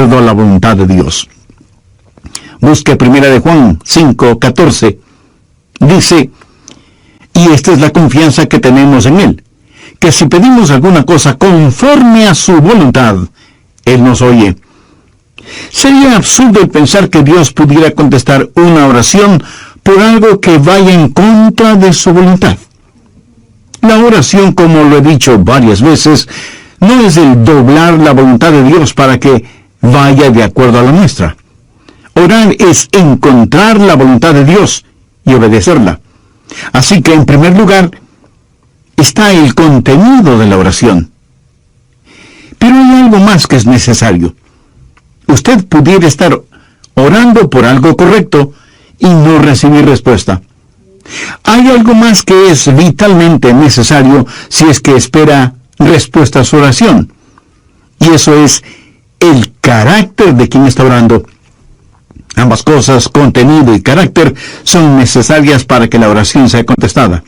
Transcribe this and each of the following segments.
a la voluntad de Dios. Busque 1 Juan 5:14. Dice, y esta es la confianza que tenemos en Él, que si pedimos alguna cosa conforme a su voluntad, Él nos oye. Sería absurdo el pensar que Dios pudiera contestar una oración por algo que vaya en contra de su voluntad. La oración, como lo he dicho varias veces, no es el doblar la voluntad de Dios para que vaya de acuerdo a la nuestra. Orar es encontrar la voluntad de Dios y obedecerla. Así que, en primer lugar, está el contenido de la oración. Pero hay algo más que es necesario. Usted pudiera estar orando por algo correcto y no recibir respuesta. Hay algo más que es vitalmente necesario si es que espera respuesta a su oración. Y eso es el carácter de quien está orando. Ambas cosas, contenido y carácter, son necesarias para que la oración sea contestada.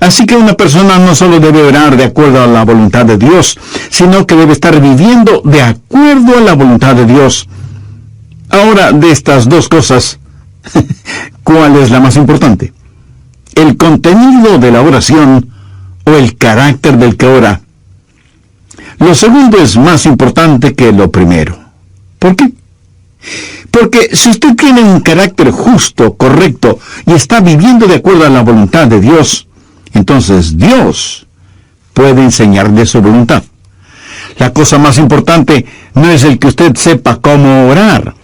Así que una persona no solo debe orar de acuerdo a la voluntad de Dios, sino que debe estar viviendo de acuerdo a la voluntad de Dios. Ahora, de estas dos cosas, ¿cuál es la más importante? ¿El contenido de la oración o el carácter del que ora? Lo segundo es más importante que lo primero. ¿Por qué? Porque si usted tiene un carácter justo, correcto, y está viviendo de acuerdo a la voluntad de Dios, entonces Dios puede enseñarle su voluntad. La cosa más importante no es el que usted sepa cómo orar.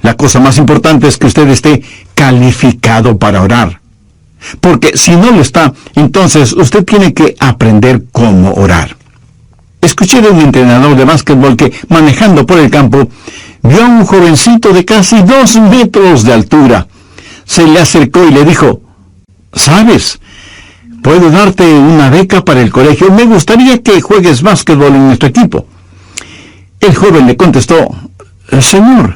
La cosa más importante es que usted esté calificado para orar. Porque si no lo está, entonces usted tiene que aprender cómo orar. Escuché de un entrenador de básquetbol que, manejando por el campo, vio a un jovencito de casi 2 metros de altura. Se le acercó y le dijo, ¿sabes? Puedo darte una beca para el colegio. Me gustaría que juegues básquetbol en nuestro equipo. El joven le contestó, señor,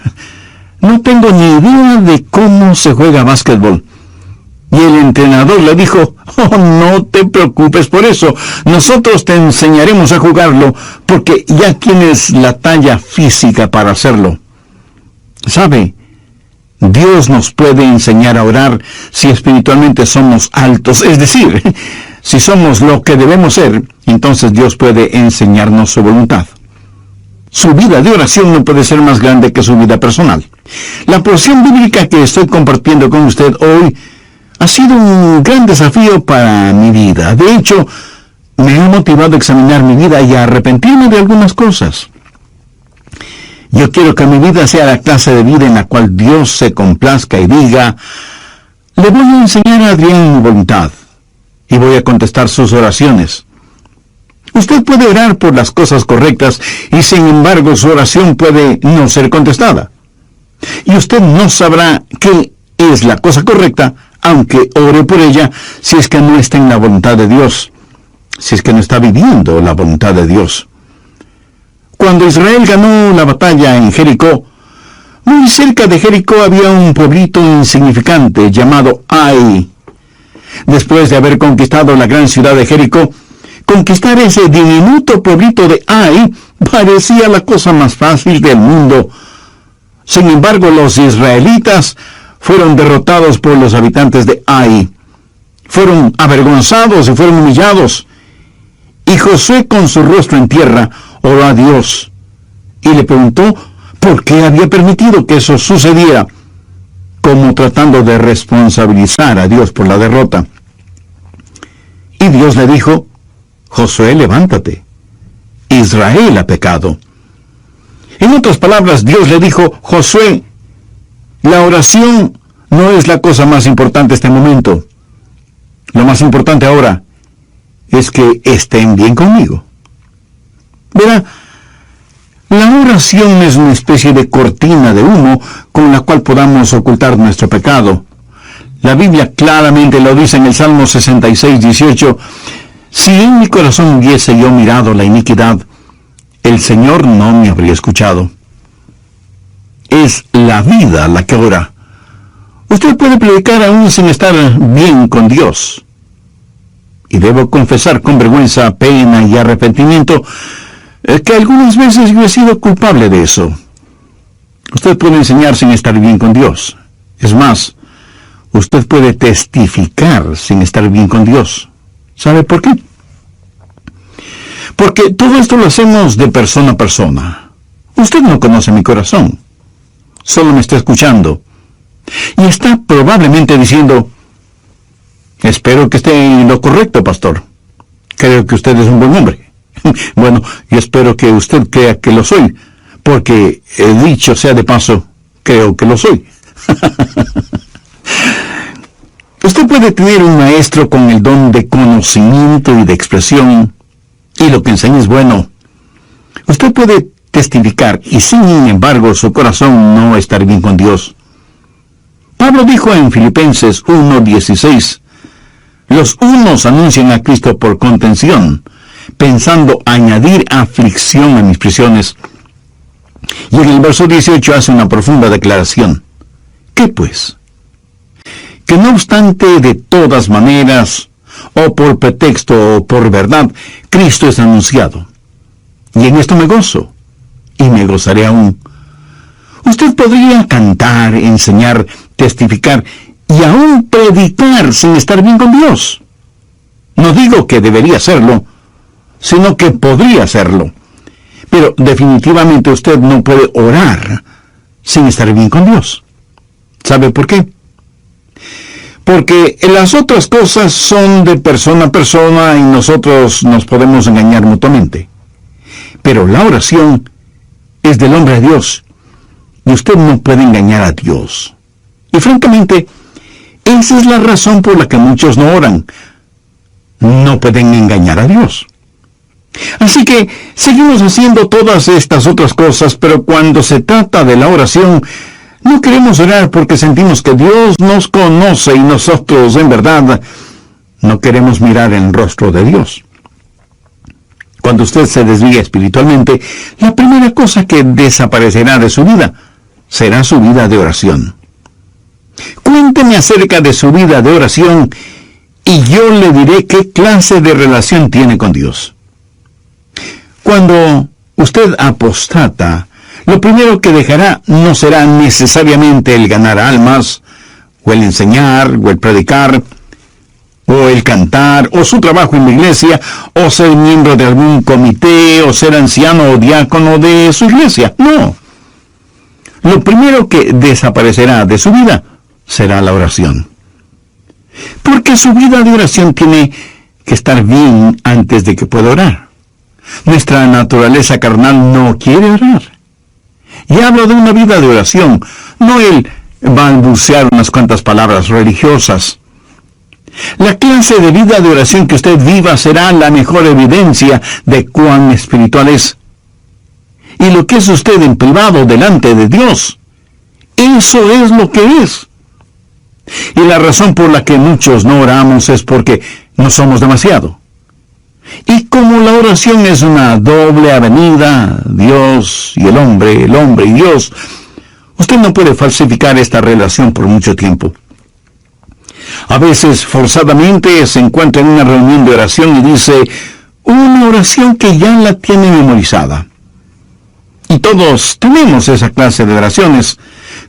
no tengo ni idea de cómo se juega básquetbol. Y el entrenador le dijo, oh, no te preocupes por eso. Nosotros te enseñaremos a jugarlo porque ya tienes la talla física para hacerlo. ¿Sabe? Dios nos puede enseñar a orar si espiritualmente somos altos. Es decir, si somos lo que debemos ser, entonces Dios puede enseñarnos su voluntad. Su vida de oración no puede ser más grande que su vida personal. La porción bíblica que estoy compartiendo con usted hoy ha sido un gran desafío para mi vida. De hecho, me ha motivado a examinar mi vida y a arrepentirme de algunas cosas. Yo quiero que mi vida sea la clase de vida en la cual Dios se complazca y diga, le voy a enseñar a Adrián mi voluntad y voy a contestar sus oraciones. Usted puede orar por las cosas correctas y sin embargo su oración puede no ser contestada. Y usted no sabrá qué es la cosa correcta aunque ore por ella, si es que no está en la voluntad de Dios, si es que no está viviendo la voluntad de Dios. Cuando Israel ganó la batalla en Jericó, muy cerca de Jericó había un pueblito insignificante llamado Ai. Después de haber conquistado la gran ciudad de Jericó, conquistar ese diminuto pueblito de Ai parecía la cosa más fácil del mundo. Sin embargo, los israelitas fueron derrotados por los habitantes de Ai. Fueron avergonzados y fueron humillados. Y Josué, con su rostro en tierra, oró a Dios y le preguntó por qué había permitido que eso sucediera, como tratando de responsabilizar a Dios por la derrota. Y Dios le dijo, Josué, levántate. Israel ha pecado. En otras palabras, Dios le dijo, Josué, la oración no es la cosa más importante en este momento. Lo más importante ahora es que estén bien conmigo. Verá, la oración es una especie de cortina de humo con la cual podamos ocultar nuestro pecado. La Biblia claramente lo dice en el Salmo 66:18. Si en mi corazón hubiese yo mirado la iniquidad, el Señor no me habría escuchado. Es la vida la que ora. Usted puede predicar aún sin estar bien con Dios. Y debo confesar con vergüenza, pena y arrepentimiento que algunas veces yo he sido culpable de eso. Usted puede enseñar sin estar bien con Dios. Es más, usted puede testificar sin estar bien con Dios. ¿Sabe por qué? Porque todo esto lo hacemos de persona a persona. Usted no conoce mi corazón. Solo me está escuchando. Y está probablemente diciendo, espero que esté en lo correcto, pastor. Creo que usted es un buen hombre. Bueno, yo espero que usted crea que lo soy, porque, dicho sea de paso, creo que lo soy. Usted puede tener un maestro con el don de conocimiento y de expresión, y lo que enseña es bueno. Usted puede testificar, y sin embargo su corazón no estar bien con Dios. Pablo dijo en Filipenses 1:16, los unos anuncian a Cristo por contención, pensando añadir aflicción a mis prisiones. Y en el verso 18 hace una profunda declaración. ¿Qué pues? Que no obstante de todas maneras, o por pretexto o por verdad, Cristo es anunciado. Y en esto me gozo, y me gozaré aún. Usted podría cantar, enseñar, testificar y aún predicar sin estar bien con Dios. No digo que debería hacerlo, sino que podría hacerlo. Pero definitivamente usted no puede orar sin estar bien con Dios. ¿Sabe por qué? Porque las otras cosas son de persona a persona y nosotros nos podemos engañar mutuamente. Pero la oración es del hombre a Dios, y usted no puede engañar a Dios. Y francamente, esa es la razón por la que muchos no oran. No pueden engañar a Dios. Así que seguimos haciendo todas estas otras cosas, pero cuando se trata de la oración, no queremos orar porque sentimos que Dios nos conoce y nosotros, en verdad, no queremos mirar el rostro de Dios. Cuando usted se desvía espiritualmente, la primera cosa que desaparecerá de su vida será su vida de oración. Cuénteme acerca de su vida de oración y yo le diré qué clase de relación tiene con Dios. Cuando usted apostata, lo primero que dejará no será necesariamente el ganar almas, o el enseñar, o el predicar, o el cantar, o su trabajo en la iglesia, o ser miembro de algún comité, o ser anciano o diácono de su iglesia. No. Lo primero que desaparecerá de su vida será la oración. Porque su vida de oración tiene que estar bien antes de que pueda orar. Nuestra naturaleza carnal no quiere orar. Y hablo de una vida de oración, no el balbucear unas cuantas palabras religiosas. La clase de vida de oración que usted viva será la mejor evidencia de cuán espiritual es. Y lo que es usted en privado delante de Dios, eso es lo que es. Y la razón por la que muchos no oramos es porque no somos demasiado. Y como la oración es una doble avenida, Dios y el hombre y Dios, usted no puede falsificar esta relación por mucho tiempo. A veces, forzadamente, se encuentra en una reunión de oración y dice una oración que ya la tiene memorizada. Y todos tenemos esa clase de oraciones,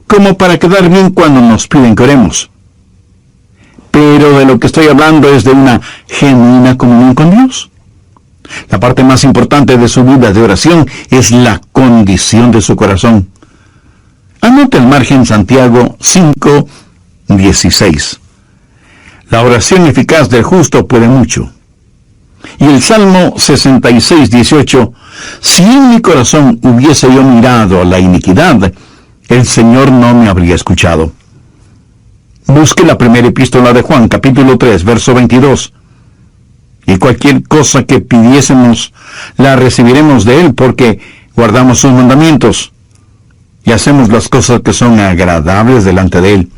como para quedar bien cuando nos piden que oremos. Pero de lo que estoy hablando es de una genuina comunión con Dios. La parte más importante de su vida de oración es la condición de su corazón. Anote al margen Santiago 5:16. La oración eficaz del justo puede mucho. Y el Salmo 66:18. Si en mi corazón hubiese yo mirado a la iniquidad, el Señor no me habría escuchado. Busque la primera epístola de Juan, capítulo 3, verso 22. Y cualquier cosa que pidiésemos, la recibiremos de Él, porque guardamos sus mandamientos y hacemos las cosas que son agradables delante de Él.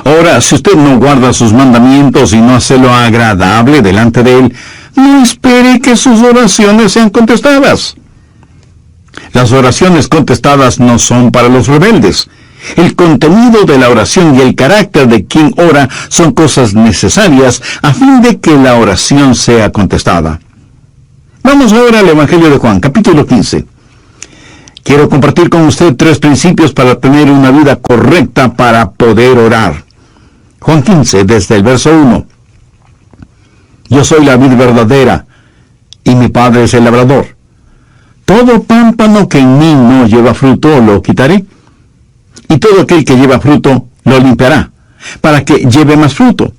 Ahora, si usted no guarda sus mandamientos y no hace lo agradable delante de Él, no espere que sus oraciones sean contestadas. Las oraciones contestadas no son para los rebeldes. El contenido de la oración y el carácter de quien ora son cosas necesarias a fin de que la oración sea contestada. Vamos ahora al Evangelio de Juan, capítulo 15. quiero compartir con usted 3 principios para tener una vida correcta para poder orar. Juan 15, desde el verso 1. Yo soy la vid verdadera, y mi Padre es el labrador. Todo pámpano que en mí no lleva fruto, lo quitaré. Y todo aquel que lleva fruto, lo limpiará, para que lleve más fruto.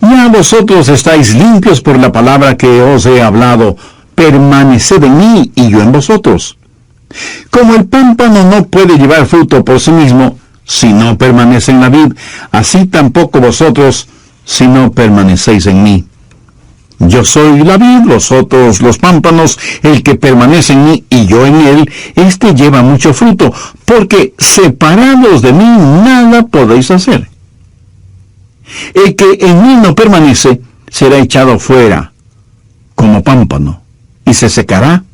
Ya vosotros estáis limpios por la palabra que os he hablado. Permaneced en mí, y yo en vosotros. Como el pámpano no puede llevar fruto por sí mismo, si no permanece en la vid, así tampoco vosotros, si no permanecéis en mí. Yo soy la vid, vosotros los pámpanos. El que permanece en mí y yo en él, éste lleva mucho fruto, porque separados de mí nada podéis hacer. El que en mí no permanece será echado fuera como pámpano, y se secará,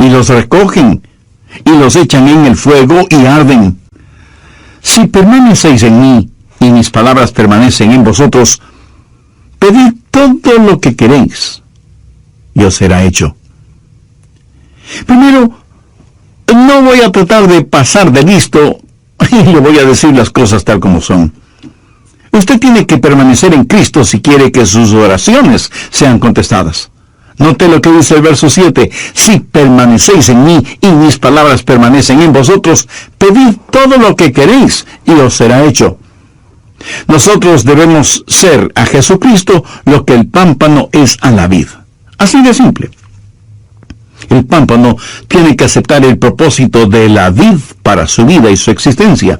y los recogen, y los echan en el fuego y arden. Si permanecéis en mí, y mis palabras permanecen en vosotros, pedid todo lo que queréis, y os será hecho. Primero, no voy a tratar de pasar de listo, y le voy a decir las cosas tal como son. Usted tiene que permanecer en Cristo si quiere que sus oraciones sean contestadas. Note lo que dice el verso 7. Si permanecéis en mí y mis palabras permanecen en vosotros, pedid todo lo que queréis y os será hecho. Nosotros debemos ser a Jesucristo lo que el pámpano es a la vid. Así de simple. El pámpano tiene que aceptar el propósito de la vid para su vida y su existencia.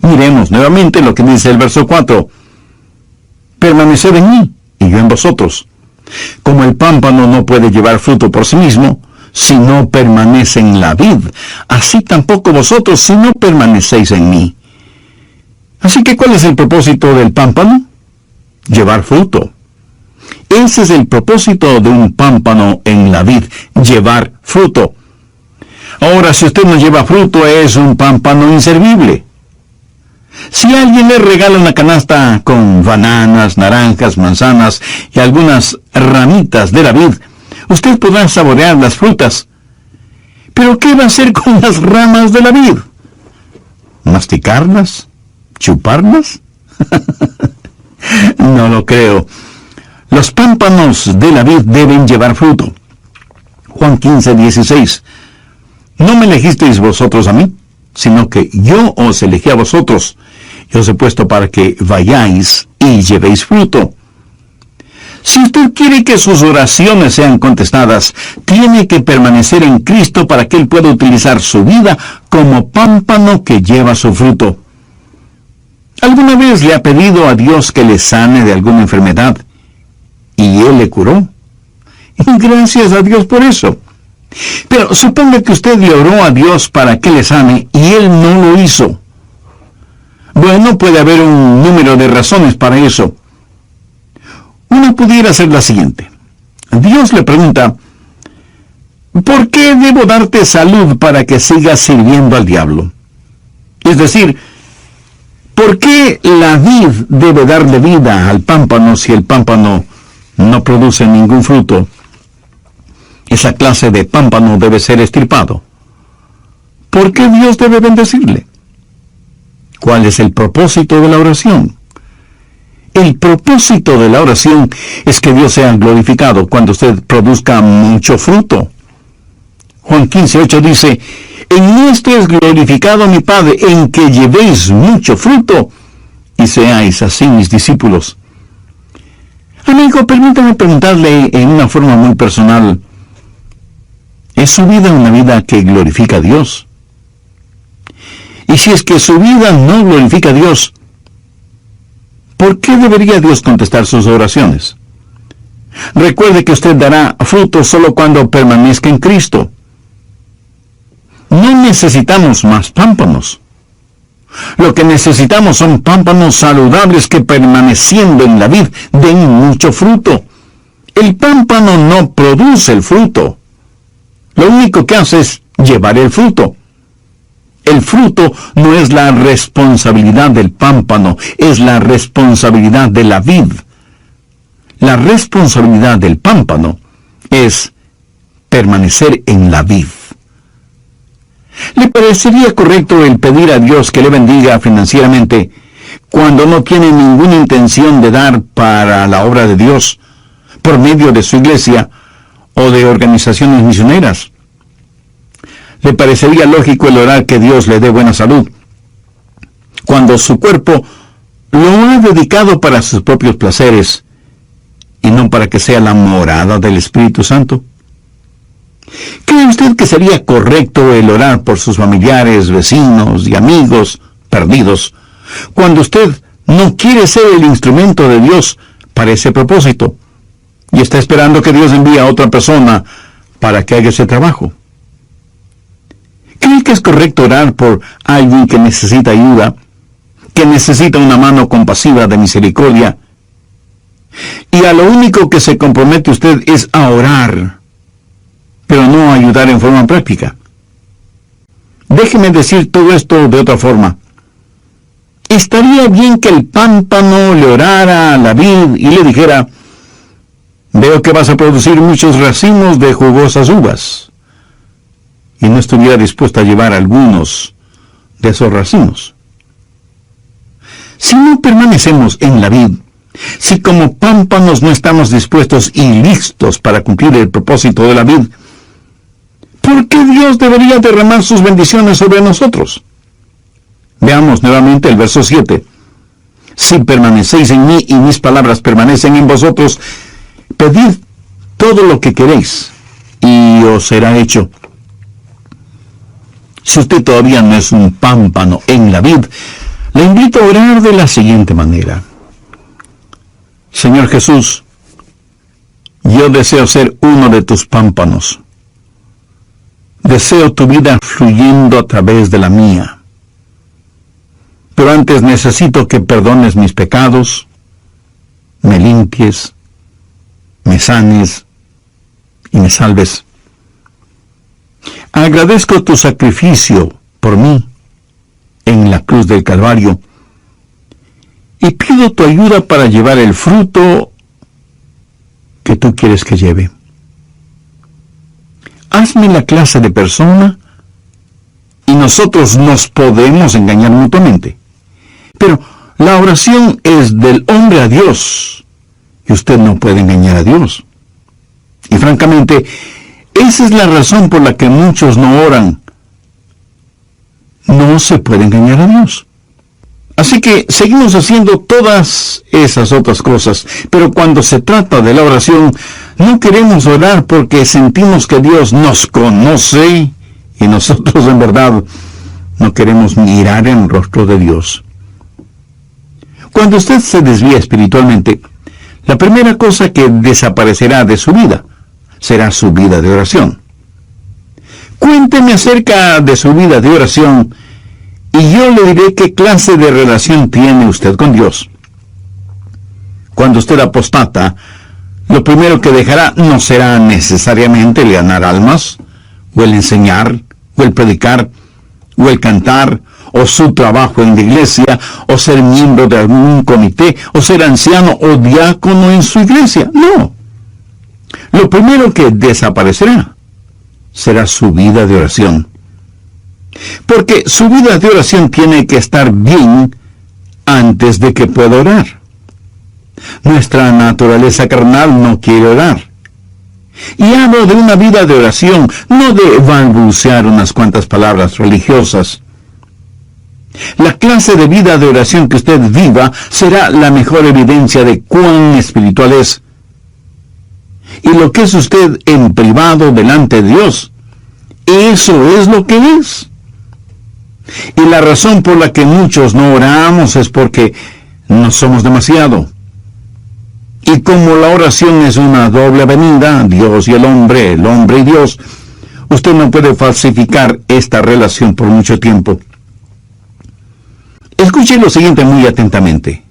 Miremos nuevamente lo que dice el verso 4. Permaneced en mí y yo en vosotros. Como el pámpano no puede llevar fruto por sí mismo, si no permanece en la vid, así tampoco vosotros si no permanecéis en mí. Así que, ¿cuál es el propósito del pámpano? Llevar fruto. Ese es el propósito de un pámpano en la vid, llevar fruto. Ahora, si usted no lleva fruto, es un pámpano inservible. Si alguien le regala una canasta con bananas, naranjas, manzanas y algunas ramitas de la vid, usted podrá saborear las frutas. ¿Pero qué va a hacer con las ramas de la vid? ¿Masticarlas? ¿Chuparlas? No lo creo. Los pámpanos de la vid deben llevar fruto. Juan 15, 16. No me elegisteis vosotros a mí, sino que yo os elegí a vosotros. Yo os he puesto para que vayáis y llevéis fruto. Si usted quiere que sus oraciones sean contestadas, tiene que permanecer en Cristo para que Él pueda utilizar su vida como pámpano que lleva su fruto. ¿Alguna vez le ha pedido a Dios que le sane de alguna enfermedad y Él le curó? Y gracias a Dios por eso. Pero suponga que usted le oró a Dios para que le sane y Él no lo hizo. Bueno, puede haber un número de razones para eso. Una pudiera ser la siguiente. Dios le pregunta, ¿por qué debo darte salud para que sigas sirviendo al diablo? Es decir, ¿por qué la vid debe darle vida al pámpano si el pámpano no produce ningún fruto? Esa clase de pámpano debe ser extirpado. ¿Por qué Dios debe bendecirle? ¿Cuál es el propósito de la oración? El propósito de la oración es que Dios sea glorificado cuando usted produzca mucho fruto. Juan 15:8 dice, en esto es glorificado mi Padre, en que llevéis mucho fruto y seáis así mis discípulos. Amigo, permítame preguntarle en una forma muy personal, ¿es su vida una vida que glorifica a Dios? Y si es que su vida no glorifica a Dios, ¿por qué debería Dios contestar sus oraciones? Recuerde que usted dará fruto solo cuando permanezca en Cristo. No necesitamos más pámpanos. Lo que necesitamos son pámpanos saludables que permaneciendo en la vid den mucho fruto. El pámpano no produce el fruto. Lo único que hace es llevar el fruto. El fruto no es la responsabilidad del pámpano, es la responsabilidad de la vid. La responsabilidad del pámpano es permanecer en la vid. parecería correcto el pedir a Dios que le bendiga financieramente cuando no tiene ninguna intención de dar para la obra de Dios por medio de su iglesia o de organizaciones misioneras? ¿Le parecería lógico el orar que Dios le dé buena salud cuando su cuerpo lo ha dedicado para sus propios placeres y no para que sea la morada del Espíritu Santo? ¿Cree usted que sería correcto el orar por sus familiares, vecinos y amigos perdidos cuando usted no quiere ser el instrumento de Dios para ese propósito y está esperando que Dios envíe a otra persona para que haga ese trabajo? ¿Cree que es correcto orar por alguien que necesita ayuda, que necesita una mano compasiva de misericordia, y a lo único que se compromete usted es a orar, pero no a ayudar en forma práctica? Déjeme decir todo esto de otra forma. Estaría bien que el pámpano le orara a la vid y le dijera: veo que vas a producir muchos racimos de jugosas uvas, y no estuviera dispuesto a llevar algunos de esos racimos. Si no permanecemos en la vid, si como pámpanos no estamos dispuestos y listos para cumplir el propósito de la vid, ¿por qué Dios debería derramar sus bendiciones sobre nosotros? Veamos nuevamente el verso 7. Si permanecéis en mí y mis palabras permanecen en vosotros, pedid todo lo que queréis y os será hecho. Si usted todavía no es un pámpano en la vid, le invito a orar de la siguiente manera: Señor Jesús, yo deseo ser uno de tus pámpanos. Deseo tu vida fluyendo a través de la mía. Pero antes necesito que perdones mis pecados, me limpies, me sanes y me salves. Agradezco tu sacrificio por mí en la cruz del Calvario y pido tu ayuda para llevar el fruto que tú quieres que lleve. Hazme la clase de persona, y nosotros nos podemos engañar mutuamente. Pero la oración es del hombre a Dios, y usted no puede engañar a Dios. Y francamente, esa es la razón por la que muchos no oran. No se puede engañar a Dios. Así que seguimos haciendo todas esas otras cosas, pero cuando se trata de la oración, no queremos orar porque sentimos que Dios nos conoce y nosotros en verdad no queremos mirar en el rostro de Dios. Cuando usted se desvía espiritualmente, la primera cosa que desaparecerá de su vida será su vida de oración. Cuénteme acerca de su vida de oración y yo le diré qué clase de relación tiene usted con Dios. Cuando usted apostata, lo primero que dejará no será necesariamente el ganar almas, o el enseñar, o el predicar, o el cantar, o su trabajo en la iglesia, o ser miembro de algún comité, o ser anciano o diácono en su iglesia. No. Lo primero que desaparecerá será su vida de oración. Porque su vida de oración tiene que estar bien antes de que pueda orar. Nuestra naturaleza carnal no quiere orar. Y hablo de una vida de oración, no de balbucear unas cuantas palabras religiosas. La clase de vida de oración que usted viva será la mejor evidencia de cuán espiritual es. Y lo que es usted en privado delante de Dios, eso es lo que es. Y la razón por la que muchos no oramos es porque no somos demasiado. Y como la oración es una doble avenida, Dios y el hombre y Dios, usted no puede falsificar esta relación por mucho tiempo. Escuche lo siguiente muy atentamente.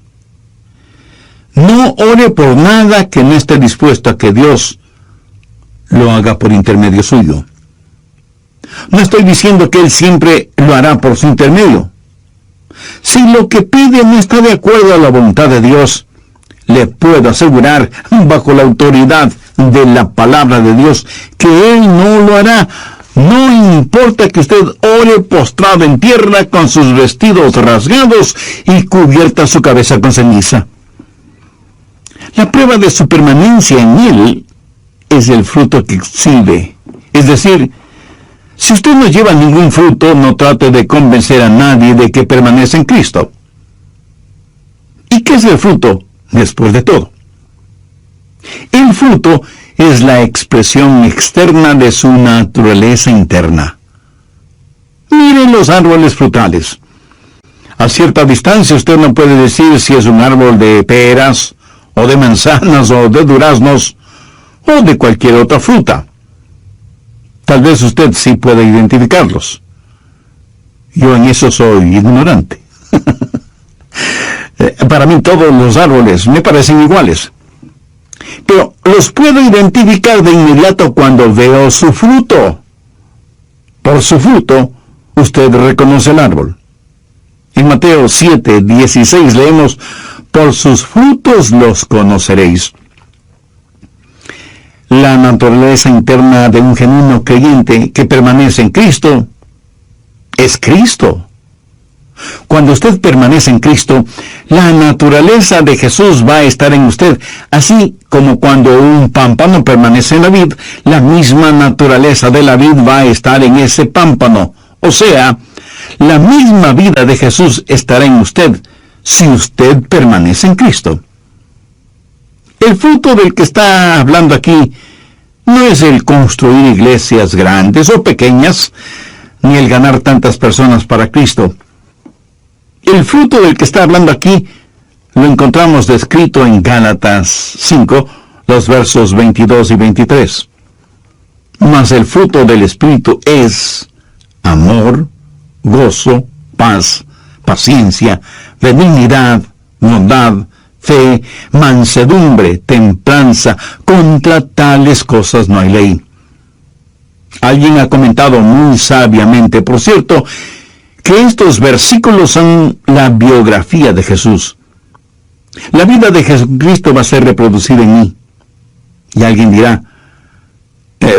No ore por nada que no esté dispuesto a que Dios lo haga por intermedio suyo. No estoy diciendo que Él siempre lo hará por su intermedio. Si lo que pide no está de acuerdo a la voluntad de Dios, le puedo asegurar, bajo la autoridad de la palabra de Dios, que Él no lo hará. No importa que usted ore postrado en tierra con sus vestidos rasgados y cubierta su cabeza con ceniza. La prueba de su permanencia en él es el fruto que exhibe. Es decir, si usted no lleva ningún fruto, no trate de convencer a nadie de que permanece en Cristo. ¿Y qué es el fruto, después de todo? El fruto es la expresión externa de su naturaleza interna. Miren los árboles frutales. A cierta distancia usted no puede decir si es un árbol de peras, o de manzanas, o de duraznos, o de cualquier otra fruta. Tal vez usted sí pueda identificarlos. Yo en eso soy ignorante. Para mí todos los árboles me parecen iguales. Pero los puedo identificar de inmediato cuando veo su fruto. Por su fruto, usted reconoce el árbol. En Mateo 7:16 leemos, por sus frutos los conoceréis. La naturaleza interna de un genuino creyente que permanece en Cristo es Cristo. Cuando usted permanece en Cristo, la naturaleza de Jesús va a estar en usted, así como cuando un pámpano permanece en la vid, la misma naturaleza de la vid va a estar en ese pámpano. O sea, la misma vida de Jesús estará en usted, si usted permanece en Cristo. El fruto del que está hablando aquí no es el construir iglesias grandes o pequeñas, ni el ganar tantas personas para Cristo. El fruto del que está hablando aquí lo encontramos descrito en Gálatas 5, los versos 22 y 23. Mas el fruto del Espíritu es amor, gozo, paz, paciencia, benignidad, bondad, fe, mansedumbre, templanza. Contra tales cosas no hay ley. Alguien ha comentado muy sabiamente, por cierto, que estos versículos son la biografía de Jesús. La vida de Jesucristo va a ser reproducida en mí. Y alguien dirá,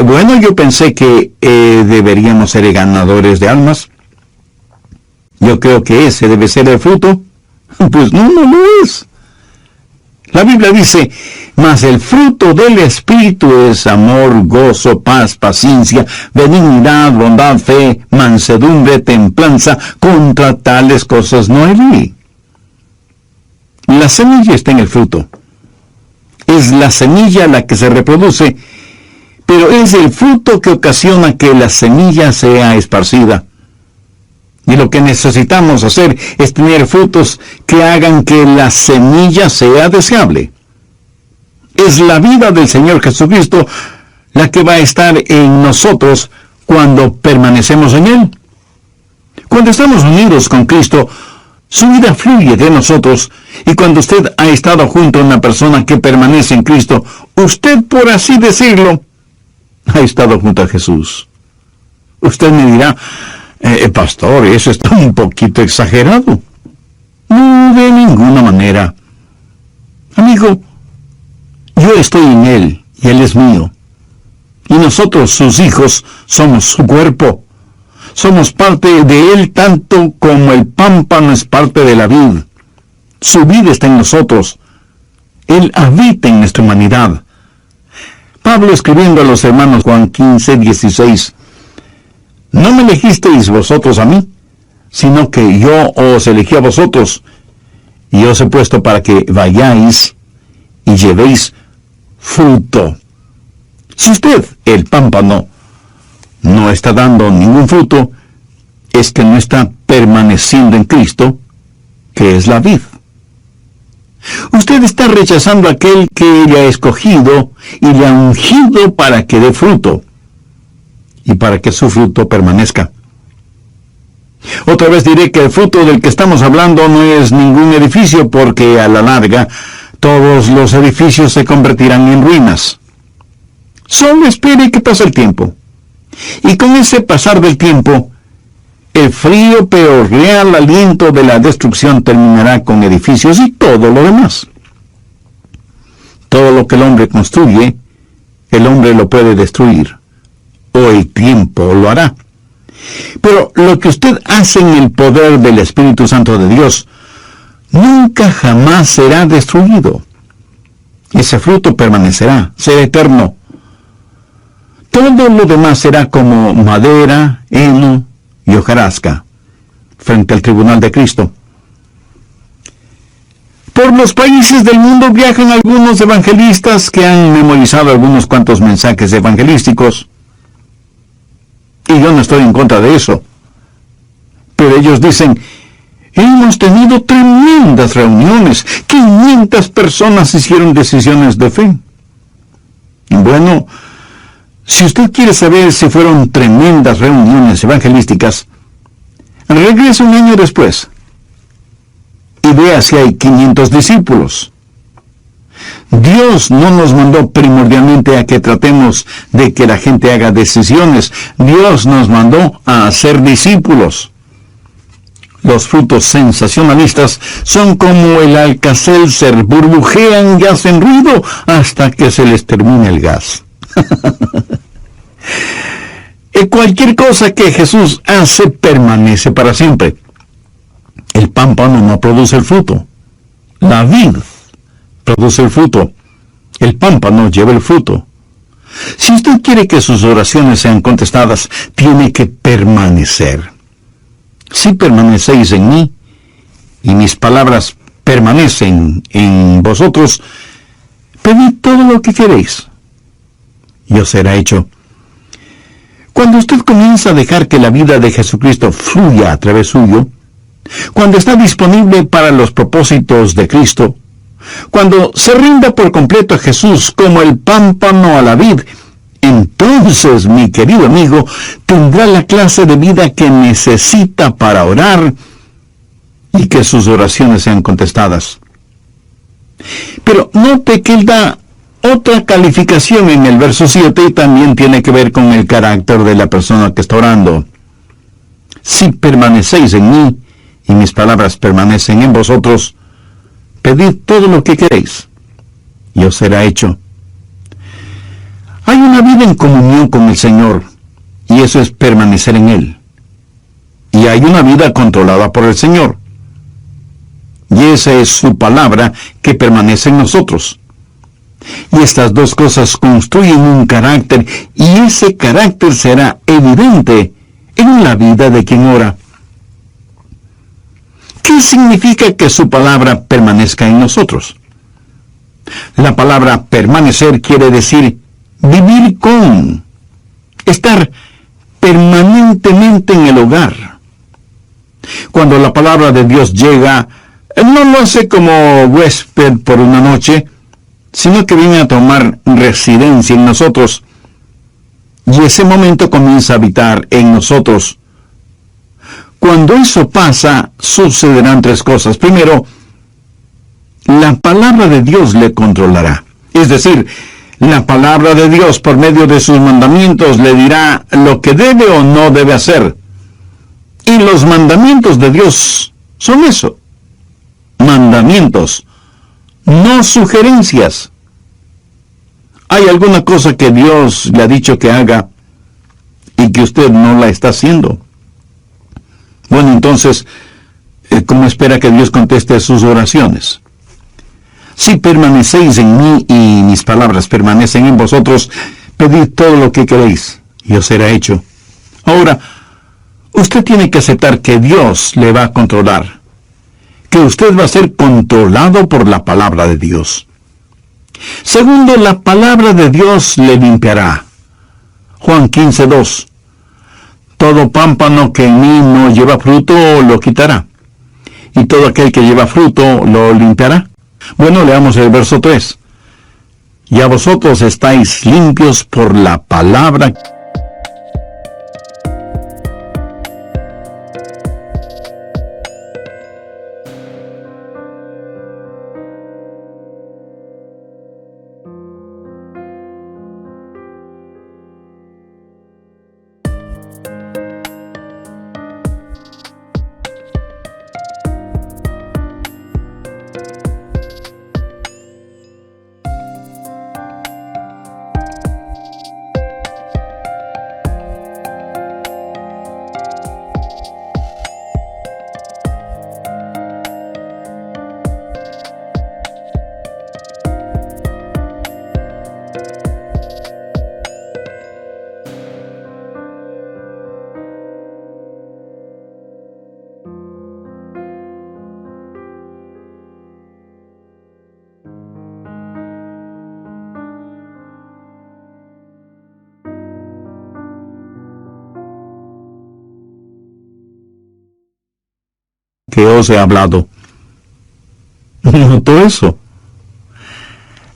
bueno, yo pensé que deberíamos ser ganadores de almas. Yo creo que ese debe ser el fruto. Pues no lo es. La Biblia dice, mas el fruto del Espíritu es amor, gozo, paz, paciencia, benignidad, bondad, fe, mansedumbre, templanza. Contra tales cosas no hay ley. La semilla está en el fruto. Es la semilla la que se reproduce, pero es el fruto que ocasiona que la semilla sea esparcida. Y lo que necesitamos hacer es tener frutos que hagan que la semilla sea deseable. Es la vida del Señor Jesucristo la que va a estar en nosotros cuando permanecemos en Él. Cuando estamos unidos con Cristo, su vida fluye de nosotros, y cuando usted ha estado junto a una persona que permanece en Cristo, usted, por así decirlo, ha estado junto a Jesús. Usted me dirá, pastor, eso está un poquito exagerado. No, de ninguna manera. Amigo, yo estoy en Él, y Él es mío. Y nosotros, sus hijos, somos su cuerpo. Somos parte de Él tanto como el pámpano es parte de la vid. Su vida está en nosotros. Él habita en nuestra humanidad. Pablo, escribiendo a los hermanos Juan 15:16, no me elegisteis vosotros a mí, sino que yo os elegí a vosotros, y os he puesto para que vayáis y llevéis fruto. Si usted, el pámpano, no está dando ningún fruto, es que no está permaneciendo en Cristo, que es la vid. Usted está rechazando a aquel que le ha escogido y le ha ungido para que dé fruto, y para que su fruto permanezca. Otra vez diré que el fruto del que estamos hablando no es ningún edificio, porque a la larga todos los edificios se convertirán en ruinas. Solo espere que pase el tiempo. Y con ese pasar del tiempo, el frío pero real aliento de la destrucción terminará con edificios y todo lo demás. Todo lo que el hombre construye, el hombre lo puede destruir. o el tiempo lo hará. Pero lo que usted hace en el poder del Espíritu Santo de Dios nunca jamás será destruido. Ese fruto permanecerá, será eterno. Todo lo demás será como madera, heno y hojarasca frente al tribunal de Cristo. Por los países del mundo viajan algunos evangelistas que han memorizado algunos cuantos mensajes evangelísticos. Y yo no estoy en contra de eso. Pero ellos dicen, hemos tenido tremendas reuniones. 500 personas hicieron decisiones de fe. Bueno, si usted quiere saber si fueron tremendas reuniones evangelísticas, regrese un año después y vea si hay 500 discípulos. Dios no nos mandó primordialmente a que tratemos de que la gente haga decisiones. Dios nos mandó a hacer discípulos. Los frutos sensacionalistas son como el Alka-Seltzer, burbujean y hacen ruido hasta que se les termine el gas. Y cualquier cosa que Jesús hace permanece para siempre. El pámpano no produce el fruto. La vid produce el fruto. El pámpano lleva el fruto. Si usted quiere que sus oraciones sean contestadas, tiene que permanecer. Si permanecéis en mí, y mis palabras permanecen en vosotros, pedid todo lo que queréis, y os será hecho. Cuando usted comienza a dejar que la vida de Jesucristo fluya a través suyo, cuando está disponible para los propósitos de Cristo, cuando se rinda por completo a Jesús como el pámpano a la vid, entonces, mi querido amigo, tendrá la clase de vida que necesita para orar y que sus oraciones sean contestadas. Pero note que él da otra calificación en el verso 7 y también tiene que ver con el carácter de la persona que está orando. Si permanecéis en mí y mis palabras permanecen en vosotros, pedid todo lo que queréis y os será hecho. Hay una vida en comunión con el Señor, y eso es permanecer en Él. Y hay una vida controlada por el Señor, y esa es su palabra que permanece en nosotros. Y estas dos cosas construyen un carácter, y ese carácter será evidente en la vida de quien ora. ¿Qué significa que su palabra permanezca en nosotros? La palabra permanecer quiere decir vivir con, estar permanentemente en el hogar. Cuando la palabra de Dios llega, no lo hace como huésped por una noche, sino que viene a tomar residencia en nosotros. Y ese momento comienza a habitar en nosotros. Cuando eso pasa, sucederán tres cosas. Primero, la palabra de Dios le controlará. Es decir, la palabra de Dios, por medio de sus mandamientos, le dirá lo que debe o no debe hacer. Y los mandamientos de Dios son eso. Mandamientos, no sugerencias. ¿Hay alguna cosa que Dios le ha dicho que haga y que usted no la está haciendo? Bueno, entonces, ¿cómo espera que Dios conteste sus oraciones? Si permanecéis en mí y mis palabras permanecen en vosotros, pedid todo lo que queréis, y os será hecho. Ahora, usted tiene que aceptar que Dios le va a controlar, que usted va a ser controlado por la palabra de Dios. Segundo, la palabra de Dios le limpiará. Juan 15:2. Todo pámpano que en mí no lleva fruto lo quitará, y todo aquel que lleva fruto lo limpiará. Bueno, leamos el verso 3. Ya vosotros estáis limpios por la palabra. que os he hablado. ¿Notó eso?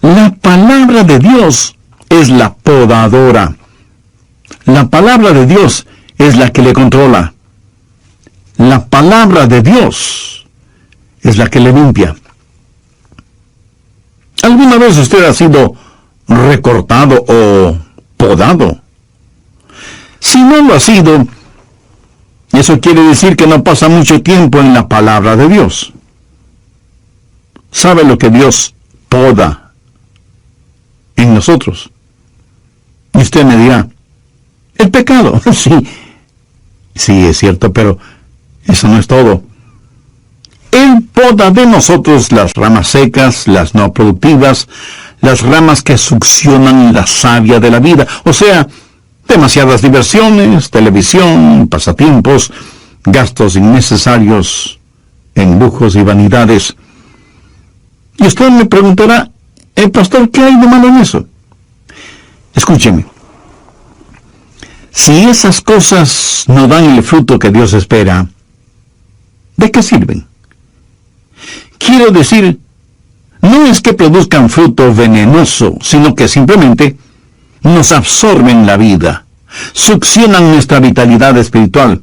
La palabra de Dios es la podadora. La palabra de Dios es la que le controla. La palabra de Dios es la que le limpia. ¿Alguna vez usted ha sido recortado o podado? Si no lo ha sido, eso quiere decir que no pasa mucho tiempo en la palabra de Dios. ¿Sabe lo que Dios poda en nosotros? Y usted me dirá, el pecado. Sí, es cierto, pero eso no es todo. Él poda de nosotros las ramas secas, las no productivas, las ramas que succionan la savia de la vida. O sea, demasiadas diversiones, televisión, pasatiempos, gastos innecesarios en lujos y vanidades. Y usted me preguntará, pastor, ¿qué hay de malo en eso? Escúcheme. Si esas cosas no dan el fruto que Dios espera, ¿de qué sirven? Quiero decir, no es que produzcan fruto venenoso, sino que simplemente nos absorben la vida, succionan nuestra vitalidad espiritual.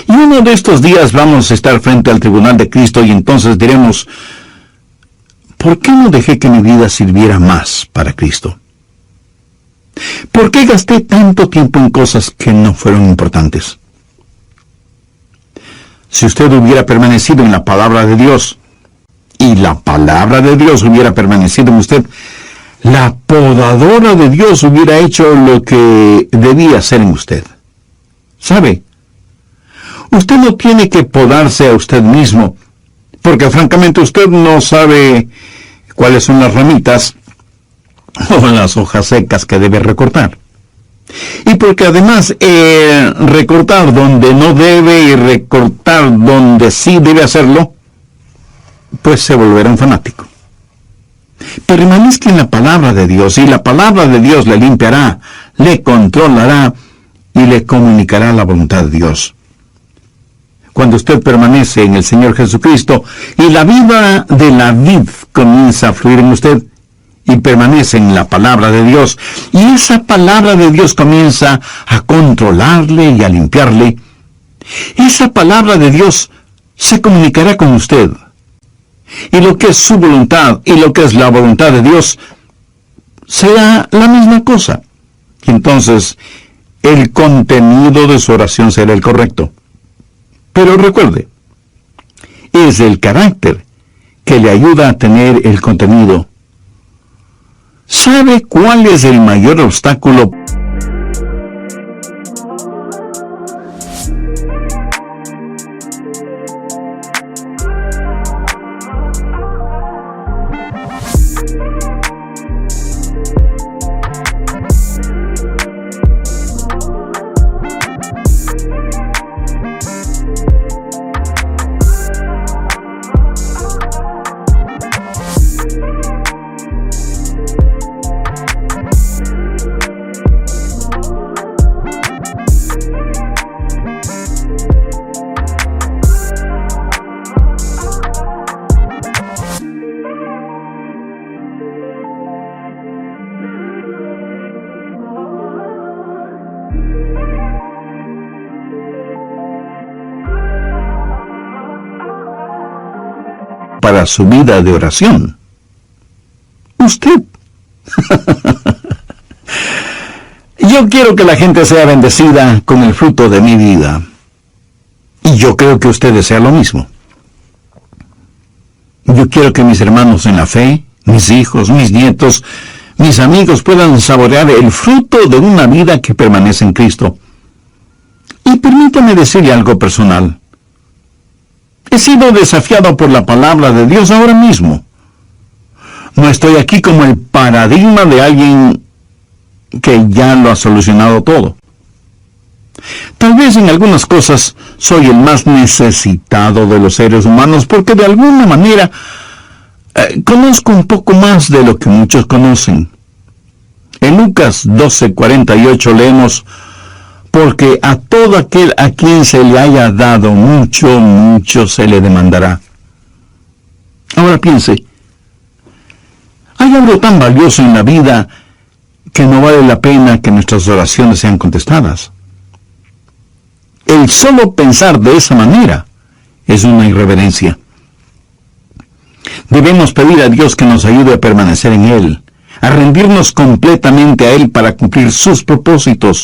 Y uno de estos días vamos a estar frente al tribunal de Cristo y entonces diremos, ¿por qué no dejé que mi vida sirviera más para Cristo? ¿Por qué gasté tanto tiempo en cosas que no fueron importantes? Si usted hubiera permanecido en la palabra de Dios, y la palabra de Dios hubiera permanecido en usted, la podadora de Dios hubiera hecho lo que debía hacer en usted. ¿Sabe? Usted no tiene que podarse a usted mismo, porque francamente usted no sabe cuáles son las ramitas o las hojas secas que debe recortar. Y porque además recortar donde no debe y recortar donde sí debe hacerlo, pues se volverá un fanático. Permanezca en la palabra de Dios y la palabra de Dios le limpiará, le controlará y le comunicará la voluntad de Dios. Cuando usted permanece en el Señor Jesucristo y la vida de la vid comienza a fluir en usted y permanece en la palabra de Dios, y esa palabra de Dios comienza a controlarle y a limpiarle, esa palabra de Dios se comunicará con usted. Y lo que es su voluntad y lo que es la voluntad de Dios será la misma cosa. Entonces, el contenido de su oración será el correcto. Pero recuerde, es el carácter que le ayuda a tener el contenido. ¿Sabe cuál es el mayor obstáculo para su vida de oración? Usted. Yo quiero que la gente sea bendecida con el fruto de mi vida. Y yo creo que usted desea lo mismo. Yo quiero que mis hermanos en la fe, mis hijos, mis nietos, mis amigos puedan saborear el fruto de una vida que permanece en Cristo. Y permítame decirle algo personal. He sido desafiado por la palabra de Dios ahora mismo. No estoy aquí como el paradigma de alguien que ya lo ha solucionado todo. Tal vez en algunas cosas soy el más necesitado de los seres humanos porque de alguna manera conozco un poco más de lo que muchos conocen. En Lucas 12:48 leemos: porque a todo aquel a quien se le haya dado mucho, mucho se le demandará. Ahora piense, ¿hay algo tan valioso en la vida que no vale la pena que nuestras oraciones sean contestadas? El solo pensar de esa manera es una irreverencia. Debemos pedir a Dios que nos ayude a permanecer en Él, a rendirnos completamente a Él para cumplir sus propósitos.